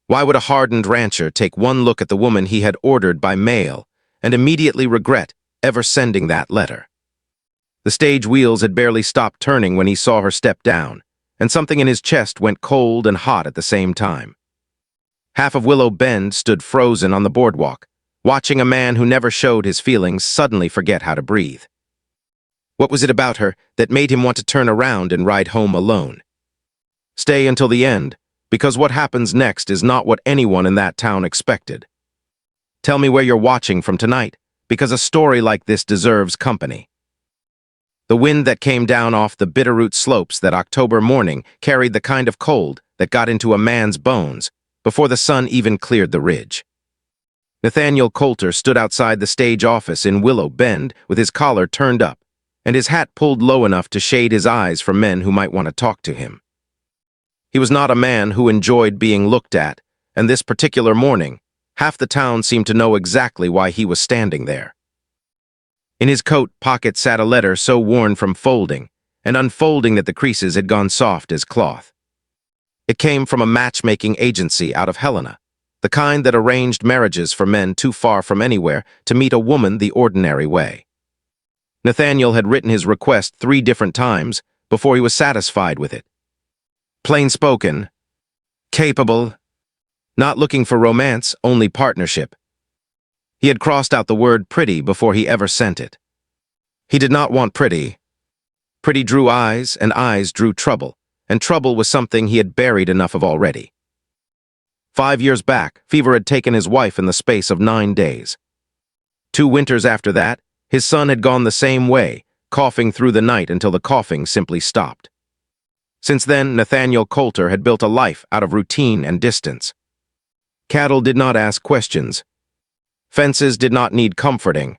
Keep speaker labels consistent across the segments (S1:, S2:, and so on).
S1: Why would a hardened rancher take one look at the woman he had ordered by mail and immediately regret ever sending that letter? The stage wheels had barely stopped turning when he saw her step down, and something in his chest went cold and hot at the same time. Half of Willow Bend stood frozen on the boardwalk, watching a man who never showed his feelings suddenly forget how to breathe. What was it about her that made him want to turn around and ride home alone? Stay until the end, because what happens next is not what anyone in that town expected. Tell me where you're watching from tonight, because a story like this deserves company. The wind that came down off the Bitterroot slopes that October morning carried the kind of cold that got into a man's bones before the sun even cleared the ridge. Nathaniel Colter stood outside the stage office in Willow Bend with his collar turned up and his hat pulled low enough to shade his eyes from men who might want to talk to him. He was not a man who enjoyed being looked at, and this particular morning, half the town seemed to know exactly why he was standing there. In his coat pocket sat a letter so worn from folding and unfolding that the creases had gone soft as cloth. It came from a matchmaking agency out of Helena, the kind that arranged marriages for men too far from anywhere to meet a woman the ordinary way. Nathaniel had written his request 3 different times before he was satisfied with it. Plain-spoken, capable, not looking for romance, only partnership. He had crossed out the word pretty before he ever sent it. He did not want pretty. Pretty drew eyes, and eyes drew trouble, and trouble was something he had buried enough of already. 5 years back, fever had taken his wife in the space of 9 days. 2 winters after that, his son had gone the same way, coughing through the night until the coughing simply stopped. Since then, Nathaniel Colter had built a life out of routine and distance. Cattle did not ask questions. Fences did not need comforting.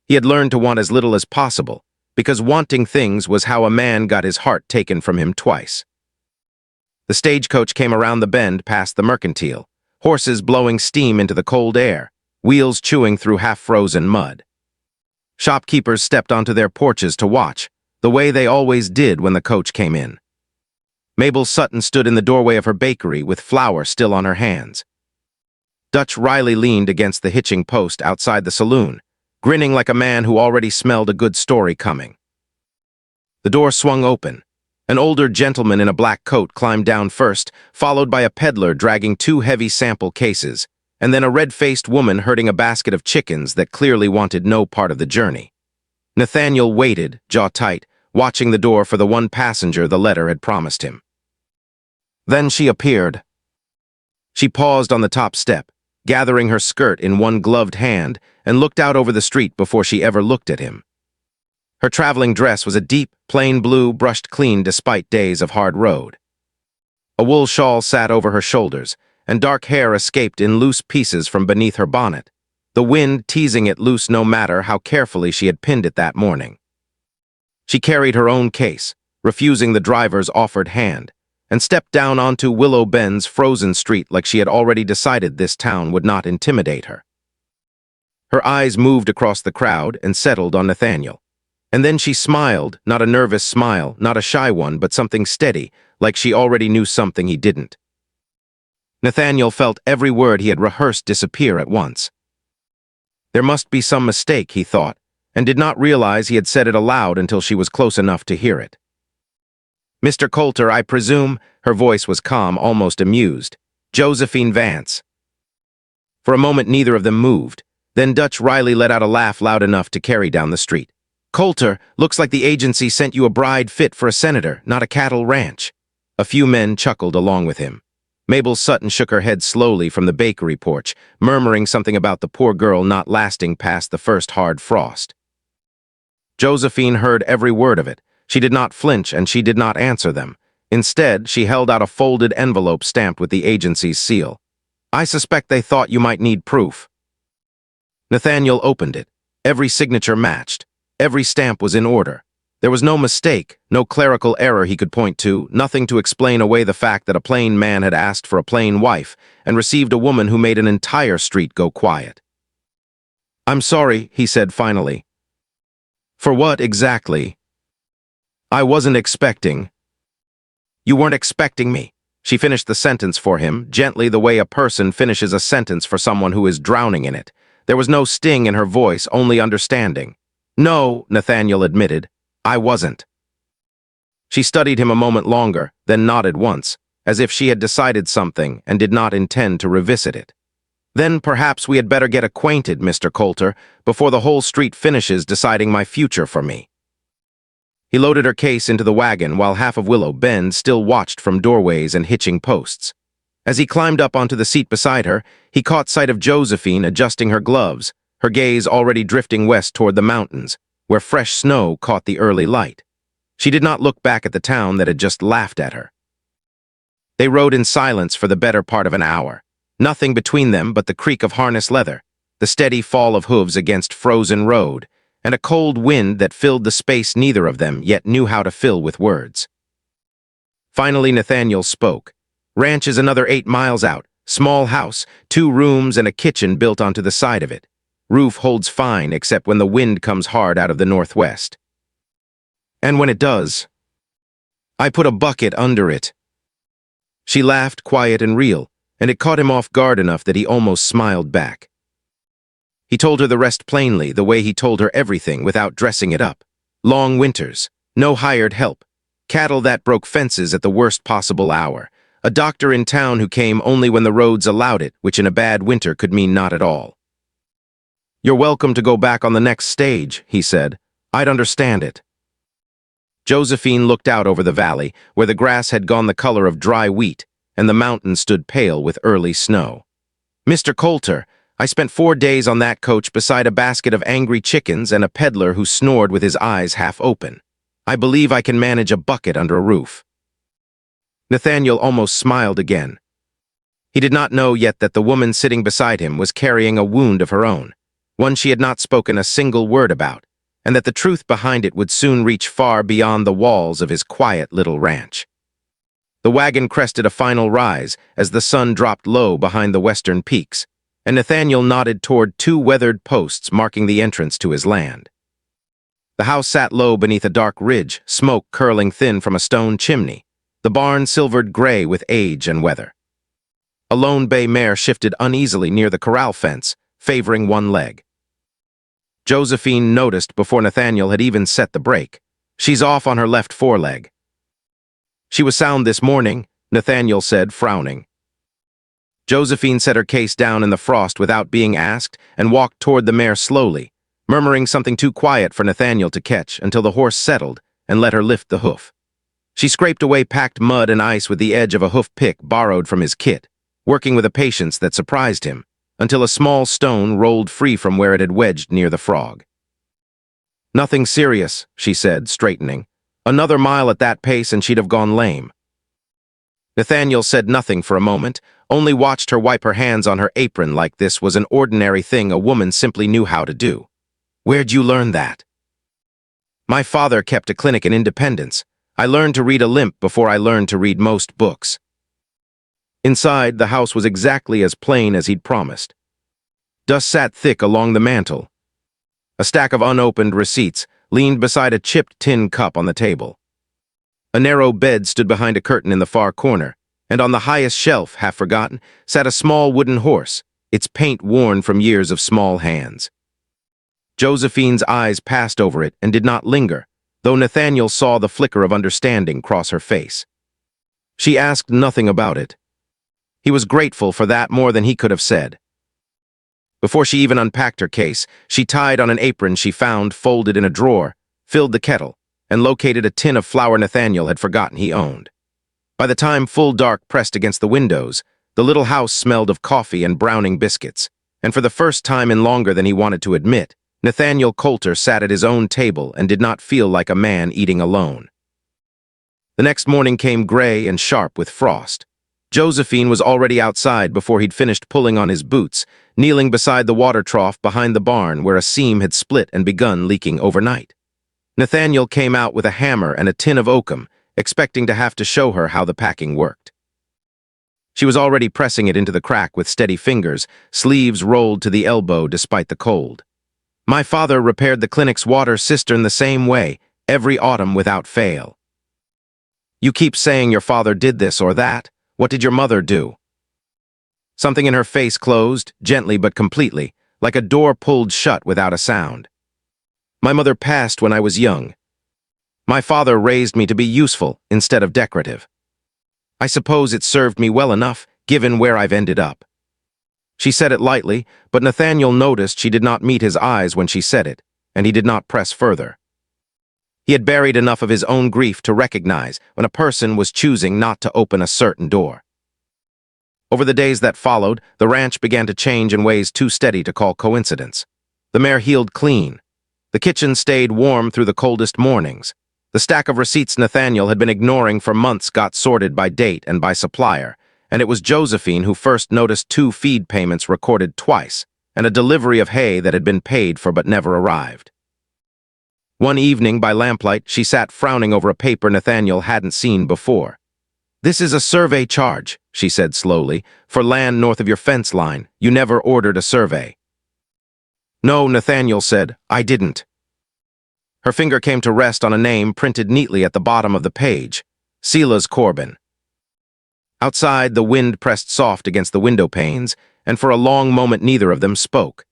S1: He had learned to want as little as possible, because wanting things was how a man got his heart taken from him twice. The stagecoach came around the bend past the mercantile, horses blowing steam into the cold air, wheels chewing through half-frozen mud. Shopkeepers stepped onto their porches to watch, the way they always did when the coach came in. Mabel Sutton stood in the doorway of her bakery with flour still on her hands. Dutch Riley leaned against the hitching post outside the saloon, grinning like a man who already smelled a good story coming. The door swung open. An older gentleman in a black coat climbed down first, followed by a peddler dragging 2 heavy sample cases, and then a red-faced woman herding a basket of chickens that clearly wanted no part of the journey. Nathaniel waited, jaw tight, watching the door for the one passenger the letter had promised him. Then she appeared. She paused on the top step, gathering her skirt in one gloved hand, and looked out over the street before she ever looked at him. Her traveling dress was a deep, plain blue, brushed clean despite days of hard road. A wool shawl sat over her shoulders, and dark hair escaped in loose pieces from beneath her bonnet, the wind teasing it loose no matter how carefully she had pinned it that morning. She carried her own case, refusing the driver's offered hand, and stepped down onto Willow Bend's frozen street like she had already decided this town would not intimidate her. Her eyes moved across the crowd and settled on Nathaniel. And then she smiled, not a nervous smile, not a shy one, but something steady, like she already knew something he didn't. Nathaniel felt every word he had rehearsed disappear at once. There must be some mistake, he thought, and did not realize he had said it aloud until she was close enough to hear it. Mr. Colter, I presume, her voice was calm, almost amused. Josephine Vance. For a moment neither of them moved, then Dutch Riley let out a laugh loud enough to carry down the street. Colter, looks like the agency sent you a bride fit for a senator, not a cattle ranch. A few men chuckled along with him. Mabel Sutton shook her head slowly from the bakery porch, murmuring something about the poor girl not lasting past the first hard frost. Josephine heard every word of it. She did not flinch and she did not answer them. Instead, she held out a folded envelope stamped with the agency's seal. I suspect they thought you might need proof. Nathaniel opened it. Every signature matched. Every stamp was in order. There was no mistake, no clerical error he could point to, nothing to explain away the fact that a plain man had asked for a plain wife and received a woman who made an entire street go quiet. I'm sorry, he said finally. For what exactly? I wasn't expecting. You weren't expecting me. She finished the sentence for him, gently the way a person finishes a sentence for someone who is drowning in it. There was no sting in her voice, only understanding. "No," Nathaniel admitted. "I wasn't." She studied him a moment longer, then nodded once, as if she had decided something and did not intend to revisit it. "Then perhaps we had better get acquainted, Mr. Colter, before the whole street finishes deciding my future for me." He loaded her case into the wagon while half of Willow Bend still watched from doorways and hitching posts. As he climbed up onto the seat beside her, he caught sight of Josephine adjusting her gloves, her gaze already drifting west toward the mountains, where fresh snow caught the early light. She did not look back at the town that had just laughed at her. They rode in silence for the better part of an hour, nothing between them but the creak of harness leather, the steady fall of hooves against frozen road, and a cold wind that filled the space neither of them yet knew how to fill with words. Finally Nathaniel spoke. "Ranch is another 8 miles out. Small house, 2 rooms and a kitchen built onto the side of it. Roof holds fine except when the wind comes hard out of the northwest. And when it does, I put a bucket under it." She laughed, quiet and real, and it caught him off guard enough that he almost smiled back. He told her the rest plainly, the way he told her everything without dressing it up. Long winters, no hired help, cattle that broke fences at the worst possible hour, a doctor in town who came only when the roads allowed it, which in a bad winter could mean not at all. "You're welcome to go back on the next stage," he said. "I'd understand it." Josephine looked out over the valley, where the grass had gone the color of dry wheat, and the mountains stood pale with early snow. "Mr. Colter, I spent 4 days on that coach beside a basket of angry chickens and a peddler who snored with his eyes half open. I believe I can manage a bucket under a roof." Nathaniel almost smiled again. He did not know yet that the woman sitting beside him was carrying a wound of her own, one she had not spoken a single word about, and that the truth behind it would soon reach far beyond the walls of his quiet little ranch. The wagon crested a final rise as the sun dropped low behind the western peaks, and Nathaniel nodded toward 2 weathered posts marking the entrance to his land. The house sat low beneath a dark ridge, smoke curling thin from a stone chimney, the barn silvered gray with age and weather. A lone bay mare shifted uneasily near the corral fence, favoring one leg. Josephine noticed before Nathaniel had even set the brake. "She's off on her left foreleg." "She was sound this morning," Nathaniel said, frowning. Josephine set her case down in the frost without being asked and walked toward the mare slowly, murmuring something too quiet for Nathaniel to catch until the horse settled and let her lift the hoof. She scraped away packed mud and ice with the edge of a hoof pick borrowed from his kit, working with a patience that surprised him, until a small stone rolled free from where it had wedged near the frog. "Nothing serious," she said, straightening. "Another mile at that pace and she'd have gone lame." Nathaniel said nothing for a moment, only watched her wipe her hands on her apron like this was an ordinary thing a woman simply knew how to do. "Where'd you learn that?" "My father kept a clinic in Independence. I learned to read a limp before I learned to read most books." Inside, the house was exactly as plain as he'd promised. Dust sat thick along the mantel. A stack of unopened receipts leaned beside a chipped tin cup on the table. A narrow bed stood behind a curtain in the far corner, and on the highest shelf, half forgotten, sat a small wooden horse, its paint worn from years of small hands. Josephine's eyes passed over it and did not linger, though Nathaniel saw the flicker of understanding cross her face. She asked nothing about it. He was grateful for that more than he could have said. Before she even unpacked her case, she tied on an apron she found folded in a drawer, filled the kettle, and located a tin of flour Nathaniel had forgotten he owned. By the time full dark pressed against the windows, the little house smelled of coffee and browning biscuits, and for the first time in longer than he wanted to admit, Nathaniel Colter sat at his own table and did not feel like a man eating alone. The next morning came gray and sharp with frost. Josephine was already outside before he'd finished pulling on his boots, kneeling beside the water trough behind the barn where a seam had split and begun leaking overnight. Nathaniel came out with a hammer and a tin of oakum, expecting to have to show her how the packing worked. She was already pressing it into the crack with steady fingers, sleeves rolled to the elbow despite the cold. "My father repaired the clinic's water cistern the same way, every autumn without fail." "You keep saying your father did this or that. What did your mother do? Something in her face closed, gently but completely, like a door pulled shut without a sound. My mother passed when I was young. My father raised me to be useful instead of decorative. I suppose it served me well enough, given where I've ended up. She said it lightly, but Nathaniel noticed she did not meet his eyes when she said it, and he did not press further. He had buried enough of his own grief to recognize when a person was choosing not to open a certain door. Over the days that followed, the ranch began to change in ways too steady to call coincidence. The mare healed clean. The kitchen stayed warm through the coldest mornings. The stack of receipts Nathaniel had been ignoring for months got sorted by date and by supplier, and it was Josephine who first noticed 2 feed payments recorded twice, and a delivery of hay that had been paid for but never arrived. One evening, by lamplight, she sat frowning over a paper Nathaniel hadn't seen before. "This is a survey charge," she said slowly, "for land north of your fence line. You never ordered a survey." "No," Nathaniel said, "I didn't." Her finger came to rest on a name printed neatly at the bottom of the page, Silas Corbin. Outside, the wind pressed soft against the window panes, and for a long moment neither of them spoke.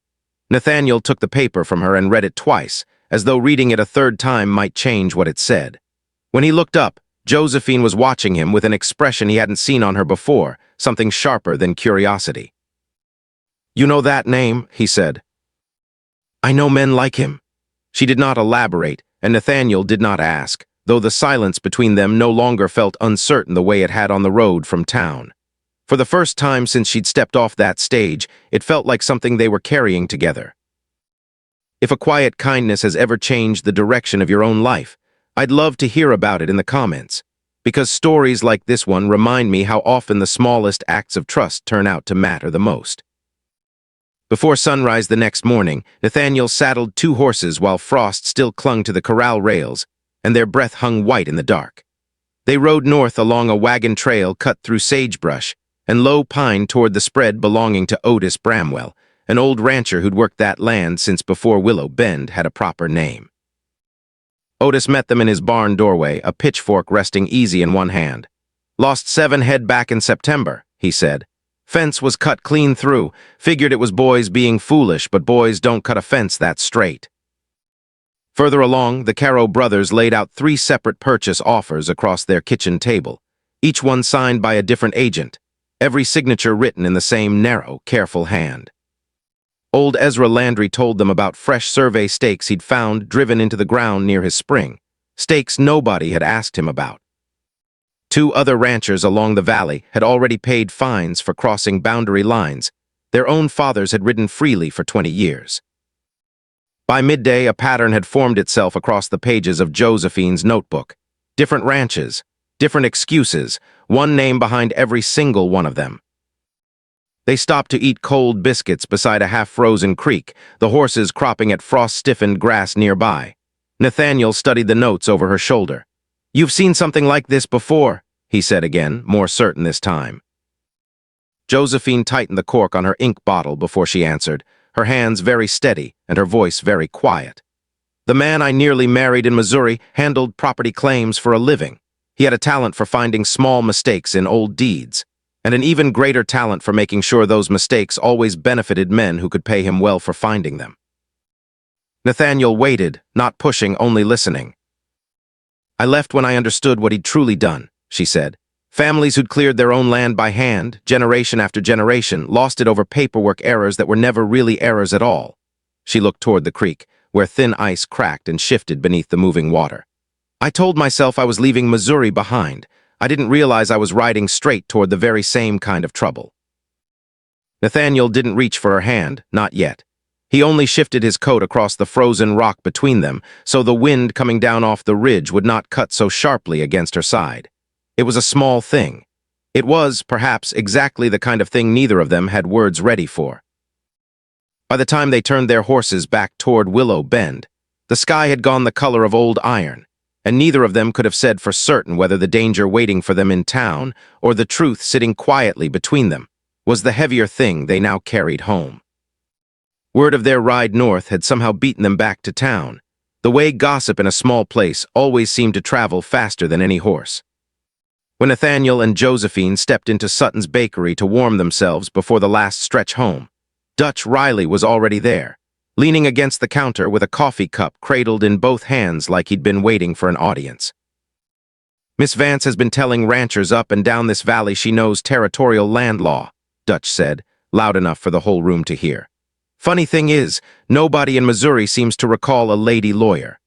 S1: Nathaniel took the paper from her and read it twice, as though reading it a third time might change what it said. When he looked up, Josephine was watching him with an expression he hadn't seen on her before, something sharper than curiosity. "You know that name?" he said. "I know men like him." She did not elaborate, and Nathaniel did not ask, though the silence between them no longer felt uncertain the way it had on the road from town. For the first time since she'd stepped off that stage, it felt like something they were carrying together. If a quiet kindness has ever changed the direction of your own life, I'd love to hear about it in the comments, because stories like this one remind me how often the smallest acts of trust turn out to matter the most. Before sunrise the next morning, Nathaniel saddled 2 horses while frost still clung to the corral rails, and their breath hung white in the dark. They rode north along a wagon trail cut through sagebrush and low pine toward the spread belonging to Otis Bramwell, an old rancher who'd worked that land since before Willow Bend had a proper name. Otis met them in his barn doorway, a pitchfork resting easy in one hand. "Lost 7 head back in September," he said. "Fence was cut clean through. Figured it was boys being foolish, but boys don't cut a fence that straight." Further along, the Caro brothers laid out 3 separate purchase offers across their kitchen table, each one signed by a different agent, every signature written in the same narrow, careful hand. Old Ezra Landry told them about fresh survey stakes he'd found driven into the ground near his spring, stakes nobody had asked him about. 2 other ranchers along the valley had already paid fines for crossing boundary lines. Their own fathers had ridden freely for 20 years. By midday, a pattern had formed itself across the pages of Josephine's notebook. Different ranches, different excuses, one name behind every single one of them. They stopped to eat cold biscuits beside a half-frozen creek, the horses cropping at frost-stiffened grass nearby. Nathaniel studied the notes over her shoulder. "You've seen something like this before," he said again, more certain this time. Josephine tightened the cork on her ink bottle before she answered, her hands very steady and her voice very quiet. "The man I nearly married in Missouri handled property claims for a living. He had a talent for finding small mistakes in old deeds, and an even greater talent for making sure those mistakes always benefited men who could pay him well for finding them." Nathaniel waited, not pushing, only listening. "I left when I understood what he'd truly done," she said. "Families who'd cleared their own land by hand, generation after generation, lost it over paperwork errors that were never really errors at all." She looked toward the creek, where thin ice cracked and shifted beneath the moving water. "I told myself I was leaving Missouri behind. I didn't realize I was riding straight toward the very same kind of trouble." Nathaniel didn't reach for her hand, not yet. He only shifted his coat across the frozen rock between them, so the wind coming down off the ridge would not cut so sharply against her side. It was a small thing. It was, perhaps, exactly the kind of thing neither of them had words ready for. By the time they turned their horses back toward Willow Bend, the sky had gone the color of old iron, and neither of them could have said for certain whether the danger waiting for them in town or the truth sitting quietly between them was the heavier thing they now carried home. Word of their ride north had somehow beaten them back to town, the way gossip in a small place always seemed to travel faster than any horse. when Nathaniel and Josephine stepped into Sutton's bakery to warm themselves before the last stretch home. Dutch Riley was already there, leaning against the counter with a coffee cup cradled in both hands like he'd been waiting for an audience. "Miss Vance has been telling ranchers up and down this valley she knows territorial land law," Dutch said, loud enough for the whole room to hear. "Funny thing is, nobody in Missouri seems to recall a lady lawyer."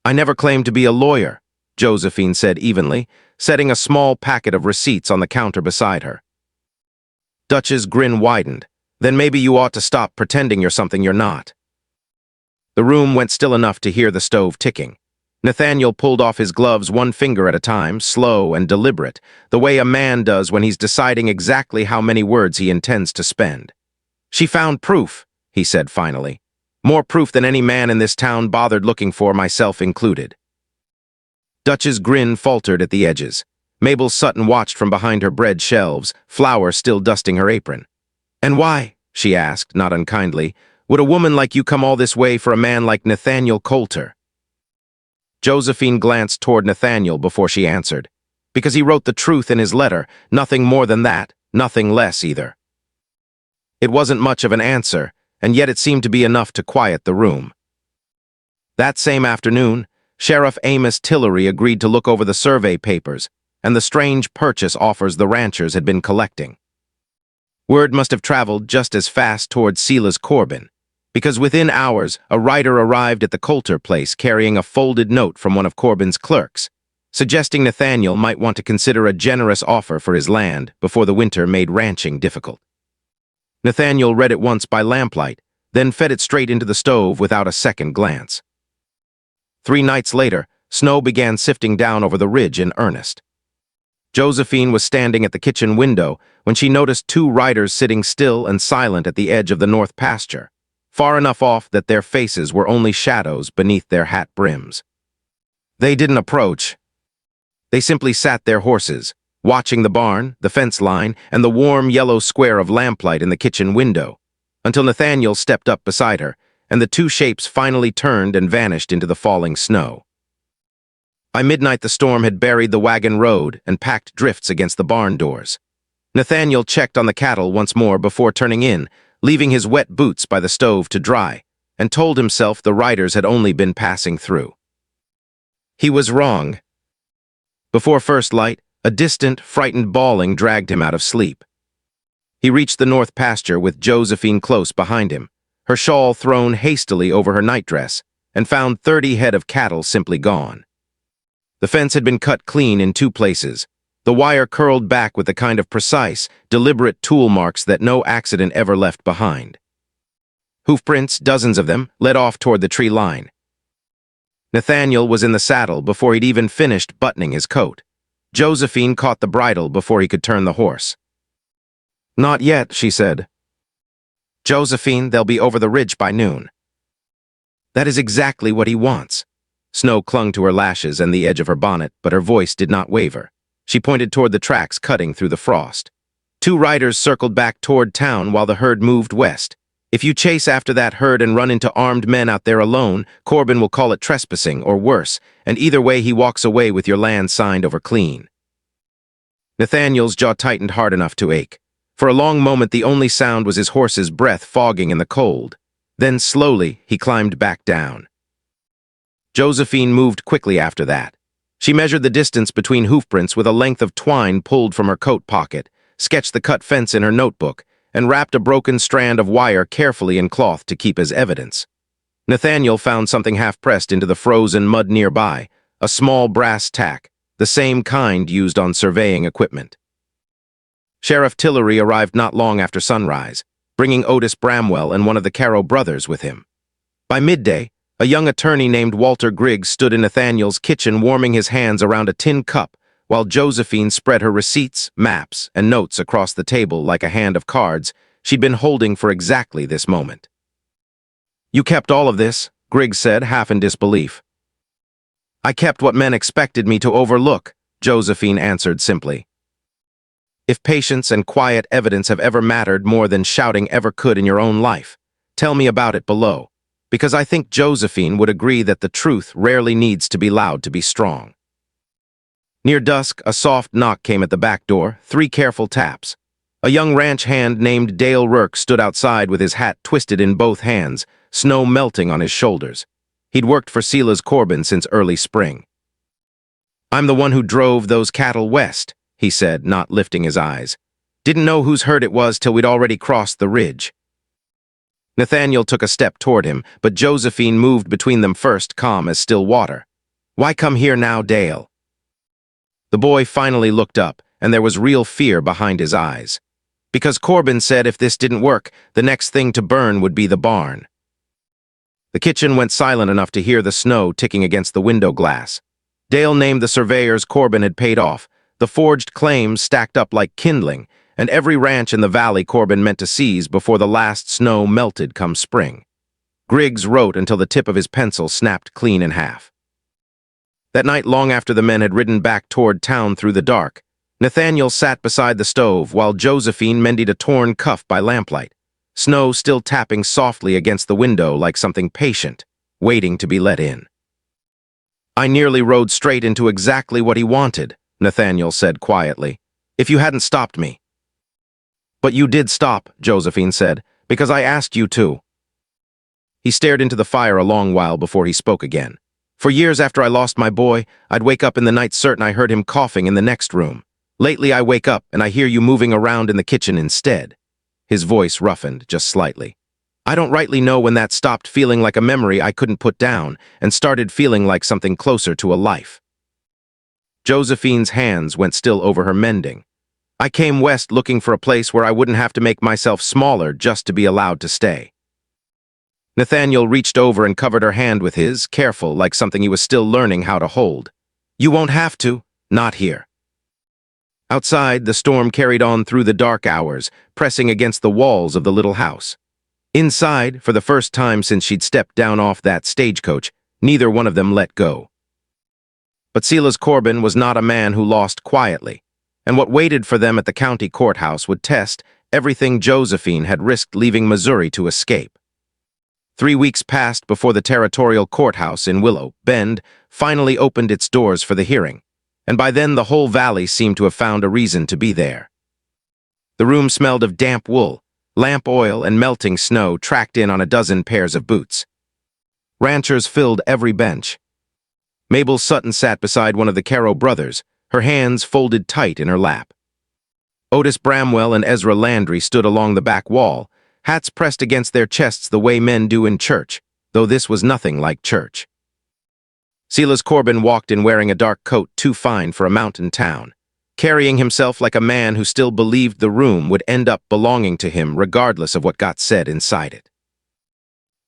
S1: "I never claimed to be a lawyer," Josephine said evenly, setting a small packet of receipts on the counter beside her. Dutch's grin widened. "Then maybe you ought to stop pretending you're something you're not." The room went still enough to hear the stove ticking. Nathaniel pulled off his gloves one finger at a time, slow and deliberate, the way a man does when he's deciding exactly how many words he intends to spend. "She found proof," he said finally. "More proof than any man in this town bothered looking for, myself included." Dutch's grin faltered at the edges. Mabel Sutton watched from behind her bread shelves, flour still dusting her apron. "And why," she asked, not unkindly, "would a woman like you come all this way for a man like Nathaniel Colter?" Josephine glanced toward Nathaniel before she answered. "Because he wrote the truth in his letter, nothing more than that, nothing less either." It wasn't much of an answer, and yet it seemed to be enough to quiet the room. That same afternoon, Sheriff Amos Tillery agreed to look over the survey papers and the strange purchase offers the ranchers had been collecting. Word must have traveled just as fast towards Silas Corbin, because within hours a rider arrived at the Colter place carrying a folded note from one of Corbin's clerks, suggesting Nathaniel might want to consider a generous offer for his land before the winter made ranching difficult. Nathaniel read it once by lamplight, then fed it straight into the stove without a second glance. 3 nights later, snow began sifting down over the ridge in earnest. Josephine was standing at the kitchen window when she noticed 2 riders sitting still and silent at the edge of the north pasture, far enough off that their faces were only shadows beneath their hat brims. They didn't approach. They simply sat their horses, watching the barn, the fence line, and the warm yellow square of lamplight in the kitchen window, until Nathaniel stepped up beside her, and the 2 shapes finally turned and vanished into the falling snow. By midnight the storm had buried the wagon road and packed drifts against the barn doors. Nathaniel checked on the cattle once more before turning in, leaving his wet boots by the stove to dry, and told himself the riders had only been passing through. He was wrong. Before first light, a distant, frightened bawling dragged him out of sleep. He reached the north pasture with Josephine close behind him, her shawl thrown hastily over her nightdress, and found 30 head of cattle simply gone. The fence had been cut clean in 2 places, the wire curled back with the kind of precise, deliberate tool marks that no accident ever left behind. Hoofprints, dozens of them, led off toward the tree line. Nathaniel was in the saddle before he'd even finished buttoning his coat. Josephine caught the bridle before he could turn the horse. "Not yet," she said. "Josephine, they'll be over the ridge by noon." "That is exactly what he wants." Snow clung to her lashes and the edge of her bonnet, but her voice did not waver. She pointed toward the tracks cutting through the frost. 2 riders circled back toward town while the herd moved west. If you chase after that herd and run into armed men out there alone, Corbin will call it trespassing or worse, and either way he walks away with your land signed over clean. Nathaniel's jaw tightened hard enough to ache. For a long moment the only sound was his horse's breath fogging in the cold. Then slowly he climbed back down. Josephine moved quickly after that. She measured the distance between hoofprints with a length of twine pulled from her coat pocket, sketched the cut fence in her notebook, and wrapped a broken strand of wire carefully in cloth to keep as evidence. Nathaniel found something half-pressed into the frozen mud nearby, a small brass tack, the same kind used on surveying equipment. Sheriff Tillery arrived not long after sunrise, bringing Otis Bramwell and one of the Caro brothers with him. By midday, a young attorney named Walter Griggs stood in Nathaniel's kitchen warming his hands around a tin cup, while Josephine spread her receipts, maps, and notes across the table like a hand of cards she'd been holding for exactly this moment. "You kept all of this," Griggs said, half in disbelief. "I kept what men expected me to overlook," Josephine answered simply. "If patience and quiet evidence have ever mattered more than shouting ever could in your own life, tell me about it below, because I think Josephine would agree that the truth rarely needs to be loud to be strong." Near dusk, a soft knock came at the back door, 3 careful taps. A young ranch hand named Dale Rurk stood outside with his hat twisted in both hands, snow melting on his shoulders. He'd worked for Silas Corbin since early spring. "I'm the one who drove those cattle west," he said, not lifting his eyes. "Didn't know whose herd it was till we'd already crossed the ridge." Nathaniel took a step toward him, but Josephine moved between them first, calm as still water. "Why come here now, Dale?" The boy finally looked up, and there was real fear behind his eyes. "Because Corbin said if this didn't work, the next thing to burn would be the barn." The kitchen went silent enough to hear the snow ticking against the window glass. Dale named the surveyors Corbin had paid off, the forged claims stacked up like kindling, and every ranch in the valley Corbin meant to seize before the last snow melted come spring. Griggs wrote until the tip of his pencil snapped clean in half. That night, long after the men had ridden back toward town through the dark, Nathaniel sat beside the stove while Josephine mended a torn cuff by lamplight, snow still tapping softly against the window like something patient, waiting to be let in. "I nearly rode straight into exactly what he wanted," Nathaniel said quietly, "if you hadn't stopped me." "But you did stop," Josephine said, "because I asked you to." He stared into the fire a long while before he spoke again. "For years after I lost my boy, I'd wake up in the night certain I heard him coughing in the next room. Lately I wake up and I hear you moving around in the kitchen instead." His voice roughened just slightly. "I don't rightly know when that stopped feeling like a memory I couldn't put down and started feeling like something closer to a life." Josephine's hands went still over her mending. "I came west looking for a place where I wouldn't have to make myself smaller just to be allowed to stay." Nathaniel reached over and covered her hand with his, careful, like something he was still learning how to hold. "You won't have to. Not here." Outside, the storm carried on through the dark hours, pressing against the walls of the little house. Inside, for the first time since she'd stepped down off that stagecoach, neither one of them let go. But Silas Corbin was not a man who lost quietly, and what waited for them at the county courthouse would test everything Josephine had risked leaving Missouri to escape. 3 weeks passed before the territorial courthouse in Willow Bend finally opened its doors for the hearing, and by then the whole valley seemed to have found a reason to be there. The room smelled of damp wool, lamp oil, and melting snow tracked in on a dozen pairs of boots. Ranchers filled every bench. Mabel Sutton sat beside one of the Caro brothers, her hands folded tight in her lap. Otis Bramwell and Ezra Landry stood along the back wall, hats pressed against their chests the way men do in church, though this was nothing like church. Silas Corbin walked in wearing a dark coat too fine for a mountain town, carrying himself like a man who still believed the room would end up belonging to him regardless of what got said inside it.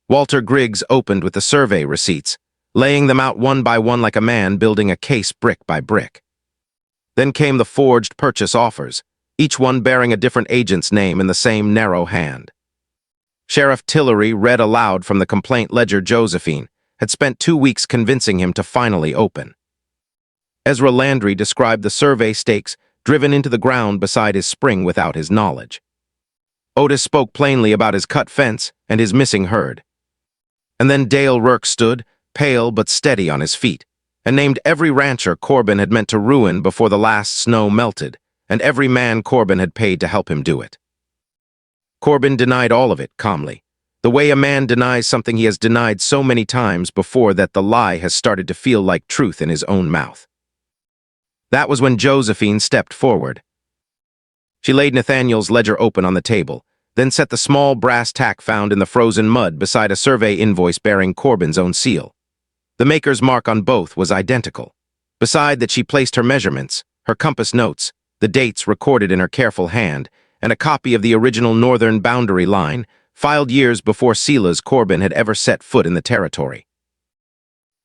S1: Walter Griggs opened with the survey receipts, laying them out one by one like a man building a case brick by brick. Then came the forged purchase offers, each one bearing a different agent's name in the same narrow hand. Sheriff Tillery read aloud from the complaint ledger Josephine had spent 2 weeks convincing him to finally open. Ezra Landry described the survey stakes driven into the ground beside his spring without his knowledge. Otis spoke plainly about his cut fence and his missing herd. And then Dale Rurk stood, pale but steady on his feet, and named every rancher Corbin had meant to ruin before the last snow melted, and every man Corbin had paid to help him do it. Corbin denied all of it calmly, the way a man denies something he has denied so many times before that the lie has started to feel like truth in his own mouth. That was when Josephine stepped forward. She laid Nathaniel's ledger open on the table, then set the small brass tack found in the frozen mud beside a survey invoice bearing Corbin's own seal. The maker's mark on both was identical. Beside that, she placed her measurements, her compass notes, the dates recorded in her careful hand, and a copy of the original northern boundary line, filed years before Silas Corbin had ever set foot in the territory.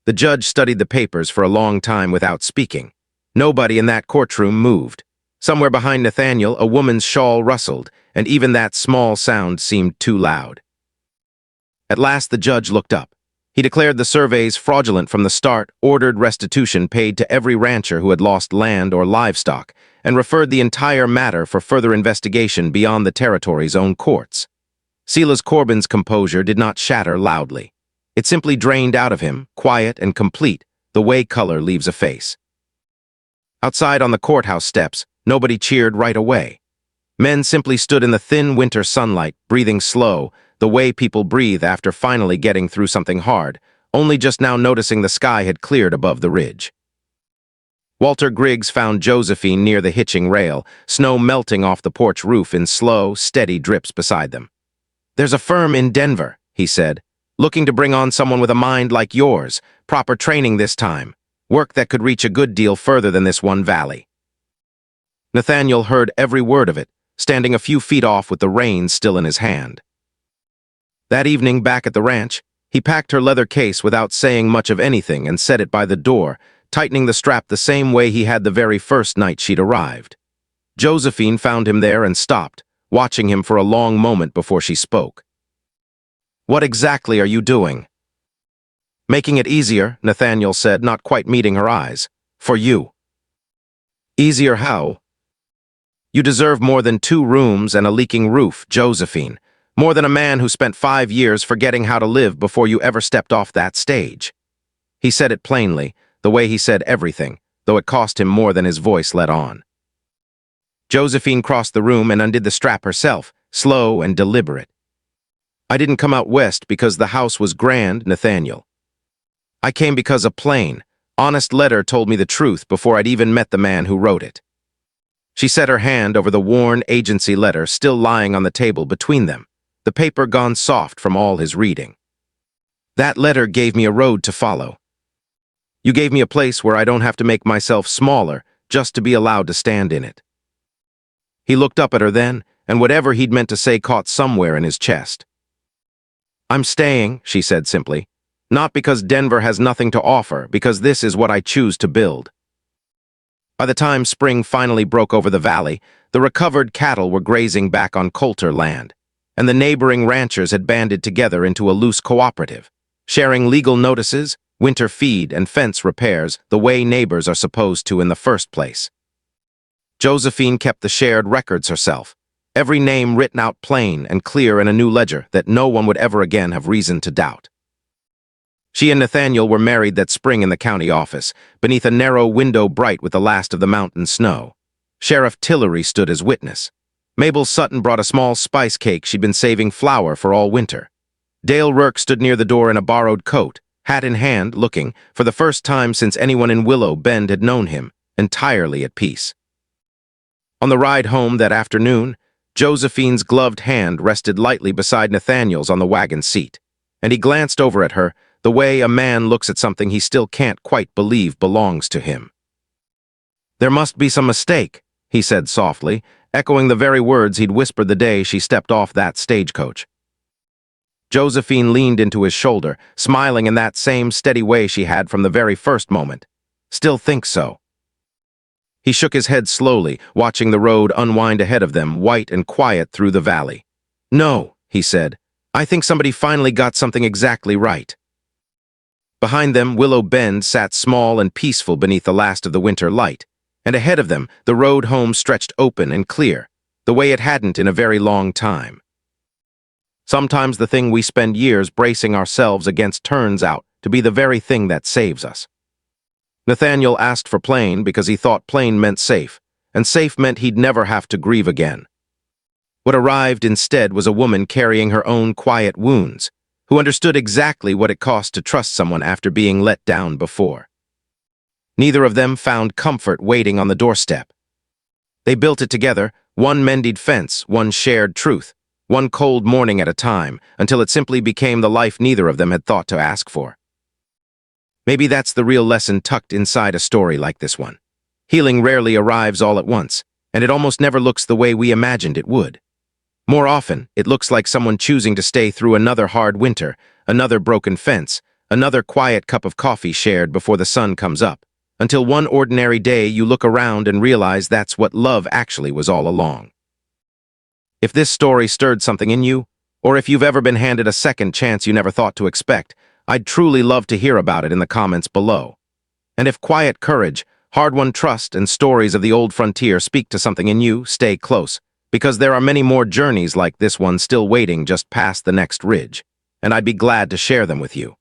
S1: The judge studied the papers for a long time without speaking. Nobody in that courtroom moved. Somewhere behind Nathaniel, a woman's shawl rustled, and even that small sound seemed too loud. At last the judge looked up. He declared the surveys fraudulent from the start, ordered restitution paid to every rancher who had lost land or livestock, and referred the entire matter for further investigation beyond the territory's own courts. Silas Corbin's composure did not shatter loudly. It simply drained out of him, quiet and complete, the way color leaves a face. Outside on the courthouse steps, nobody cheered right away. Men simply stood in the thin winter sunlight, breathing slow, the way people breathe after finally getting through something hard, only just now noticing the sky had cleared above the ridge. Walter Griggs found Josephine near the hitching rail, snow melting off the porch roof in slow, steady drips beside them. "There's a firm in Denver," he said, "looking to bring on someone with a mind like yours, proper training this time, work that could reach a good deal further than this one valley." Nathaniel heard every word of it, standing a few feet off with the reins still in his hand. That evening, back at the ranch, he packed her leather case without saying much of anything and set it by the door, tightening the strap the same way he had the very first night she'd arrived. Josephine found him there and stopped, watching him for a long moment before she spoke. "What exactly are you doing?" "Making it easier," Nathaniel said, not quite meeting her eyes. "For you." "Easier how?" "You deserve more than 2 rooms and a leaking roof, Josephine. More than a man who spent 5 years forgetting how to live before you ever stepped off that stage." He said it plainly, the way he said everything, though it cost him more than his voice let on. Josephine crossed the room and undid the strap herself, slow and deliberate. "I didn't come out west because the house was grand, Nathaniel. I came because a plain, honest letter told me the truth before I'd even met the man who wrote it." She set her hand over the worn agency letter still lying on the table between them, the paper gone soft from all his reading. "That letter gave me a road to follow. You gave me a place where I don't have to make myself smaller just to be allowed to stand in it." He looked up at her then, and whatever he'd meant to say caught somewhere in his chest. "I'm staying," she said simply, "not because Denver has nothing to offer, because this is what I choose to build." By the time spring finally broke over the valley, the recovered cattle were grazing back on Colter land, and the neighboring ranchers had banded together into a loose cooperative, sharing legal notices, winter feed, and fence repairs the way neighbors are supposed to in the first place. Josephine kept the shared records herself, every name written out plain and clear in a new ledger that no one would ever again have reason to doubt. She and Nathaniel were married that spring in the county office, beneath a narrow window bright with the last of the mountain snow. Sheriff Tillery stood as witness. Mabel Sutton brought a small spice cake she'd been saving flour for all winter. Dale Rourke stood near the door in a borrowed coat, hat in hand, looking, for the first time since anyone in Willow Bend had known him, entirely at peace. On the ride home that afternoon, Josephine's gloved hand rested lightly beside Nathaniel's on the wagon seat, and he glanced over at her the way a man looks at something he still can't quite believe belongs to him. "There must be some mistake," he said softly, echoing the very words he'd whispered the day she stepped off that stagecoach. Josephine leaned into his shoulder, smiling in that same steady way she had from the very first moment. "Still think so?" He shook his head slowly, watching the road unwind ahead of them, white and quiet through the valley. "No," he said, "I think somebody finally got something exactly right." Behind them, Willow Bend sat small and peaceful beneath the last of the winter light, and ahead of them, the road home stretched open and clear, the way it hadn't in a very long time. Sometimes the thing we spend years bracing ourselves against turns out to be the very thing that saves us. Nathaniel asked for plain because he thought plain meant safe, and safe meant he'd never have to grieve again. What arrived instead was a woman carrying her own quiet wounds, who understood exactly what it cost to trust someone after being let down before. Neither of them found comfort waiting on the doorstep. They built it together, one mended fence, one shared truth, one cold morning at a time, until it simply became the life neither of them had thought to ask for. Maybe that's the real lesson tucked inside a story like this one. Healing rarely arrives all at once, and it almost never looks the way we imagined it would. More often, it looks like someone choosing to stay through another hard winter, another broken fence, another quiet cup of coffee shared before the sun comes up, until one ordinary day you look around and realize that's what love actually was all along. If this story stirred something in you, or if you've ever been handed a second chance you never thought to expect, I'd truly love to hear about it in the comments below. And if quiet courage, hard-won trust, and stories of the old frontier speak to something in you, stay close, because there are many more journeys like this one still waiting just past the next ridge, and I'd be glad to share them with you.